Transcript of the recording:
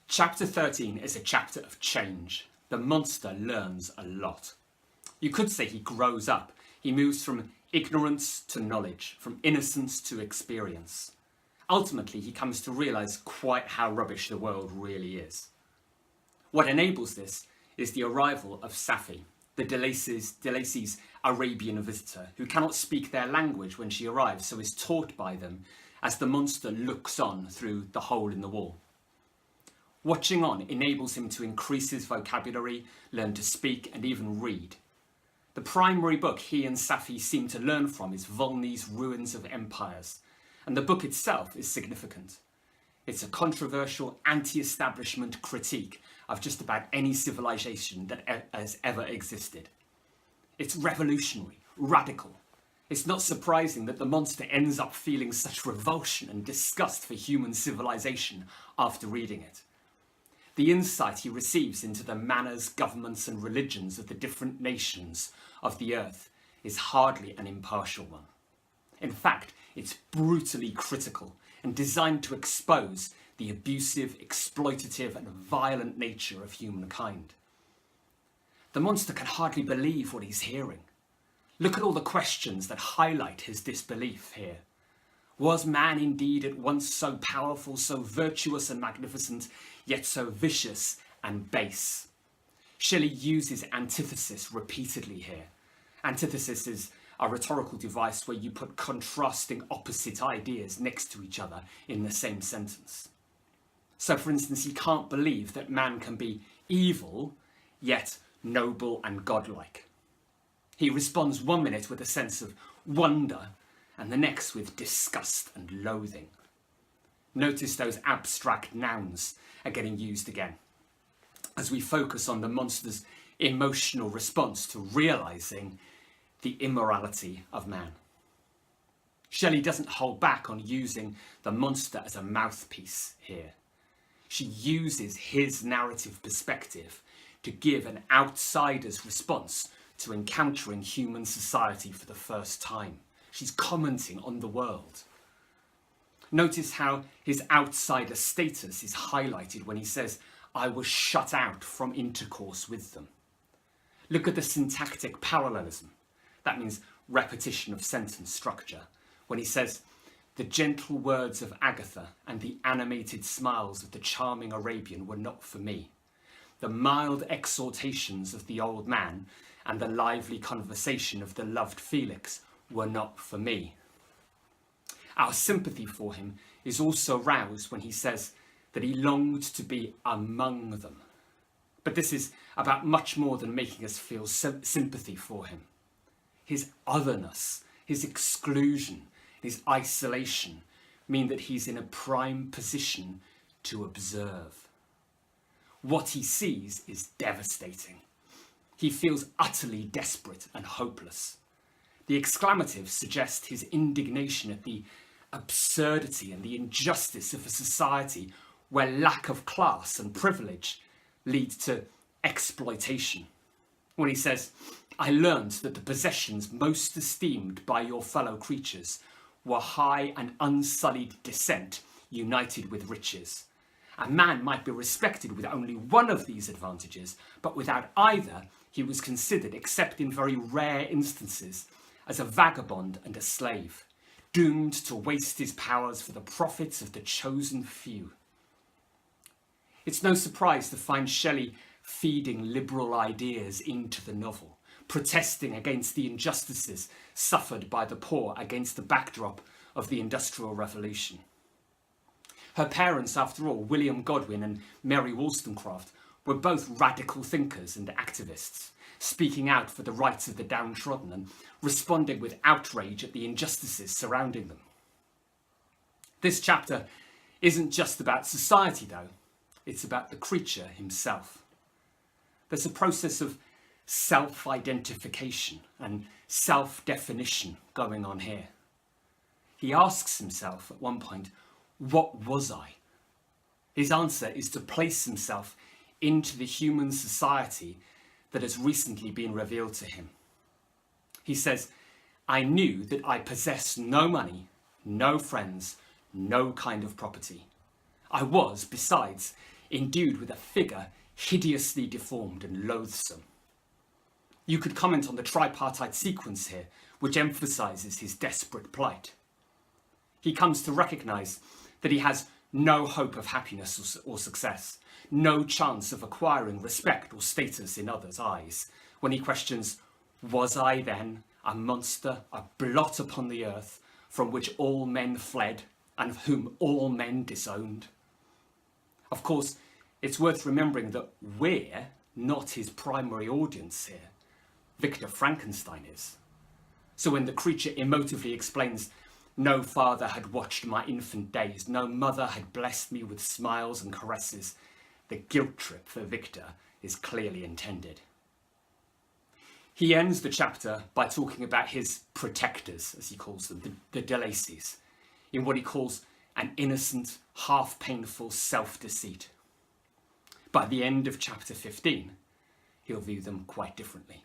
Chapter 13 is a chapter of change. The monster learns a lot. You could say he grows up. He moves from ignorance to knowledge, from innocence to experience. Ultimately, he comes to realise quite how rubbish the world really is. What enables this is the arrival of Safie, the Delacey's Arabian visitor, who cannot speak their language when she arrives, so is taught by them as the monster looks on through the hole in the wall. Watching on enables him to increase his vocabulary, learn to speak and even read. The primary book he and Safie seem to learn from is Volney's Ruins of Empires, and the book itself is significant. It's a controversial anti-establishment critique of just about any civilization that has ever existed. It's revolutionary, radical. It's not surprising that the monster ends up feeling such revulsion and disgust for human civilization after reading it. The insight he receives into the manners, governments and religions of the different nations of the earth is hardly an impartial one. In fact, it's brutally critical and designed to expose the abusive, exploitative and violent nature of humankind. The monster can hardly believe what he's hearing. Look at all the questions that highlight his disbelief here. Was man indeed at once so powerful, so virtuous and magnificent, yet so vicious and base? Shelley uses antithesis repeatedly here. Antithesis is a rhetorical device where you put contrasting opposite ideas next to each other in the same sentence. So for instance, he can't believe that man can be evil, yet noble and godlike. He responds 1 minute with a sense of wonder, and the next with disgust and loathing. Notice those abstract nouns are getting used again, as we focus on the monster's emotional response to realising the immorality of man. Shelley doesn't hold back on using the monster as a mouthpiece here. She uses his narrative perspective to give an outsider's response to encountering human society for the first time. She's commenting on the world. Notice how his outsider status is highlighted when he says, "I was shut out from intercourse with them." Look at the syntactic parallelism. That means repetition of sentence structure. When he says, "The gentle words of Agatha and the animated smiles of the charming Arabian were not for me. The mild exhortations of the old man and the lively conversation of the loved Felix were not for me." Our sympathy for him is also roused when he says that he longed to be among them. But this is about much more than making us feel sympathy for him. His otherness, his exclusion, his isolation mean that he's in a prime position to observe. What he sees is devastating. He feels utterly desperate and hopeless. The exclamative suggests his indignation at the absurdity and the injustice of a society where lack of class and privilege leads to exploitation. When he says, "I learned that the possessions most esteemed by your fellow creatures were high and unsullied descent united with riches. A man might be respected with only one of these advantages, but without either he was considered, except in very rare instances, as a vagabond and a slave, doomed to waste his powers for the profits of the chosen few." It's no surprise to find Shelley feeding liberal ideas into the novel, protesting against the injustices suffered by the poor against the backdrop of the Industrial Revolution. Her parents, after all, William Godwin and Mary Wollstonecraft, were both radical thinkers and activists, speaking out for the rights of the downtrodden and responding with outrage at the injustices surrounding them. This chapter isn't just about society though, it's about the creature himself. There's a process of self-identification and self-definition going on here. He asks himself at one point, "What was I?" His answer is to place himself into the human society that has recently been revealed to him. He says, "I knew that I possessed no money, no friends, no kind of property. I was, besides, endued with a figure hideously deformed and loathsome. You could comment on the tripartite sequence here, which emphasises his desperate plight. He comes to recognise that he has no hope of happiness or success, no chance of acquiring respect or status in others' eyes, when he questions, was I then a monster, a blot upon the earth, from which all men fled, and of whom all men disowned? Of course, it's worth remembering that we're not his primary audience here. Victor Frankenstein is. So when the creature emotively explains, no father had watched my infant days, no mother had blessed me with smiles and caresses, the guilt trip for Victor is clearly intended. He ends the chapter by talking about his protectors, as he calls them, the Delacies, in what he calls an innocent, half-painful self-deceit. By the end of chapter 15, he'll view them quite differently.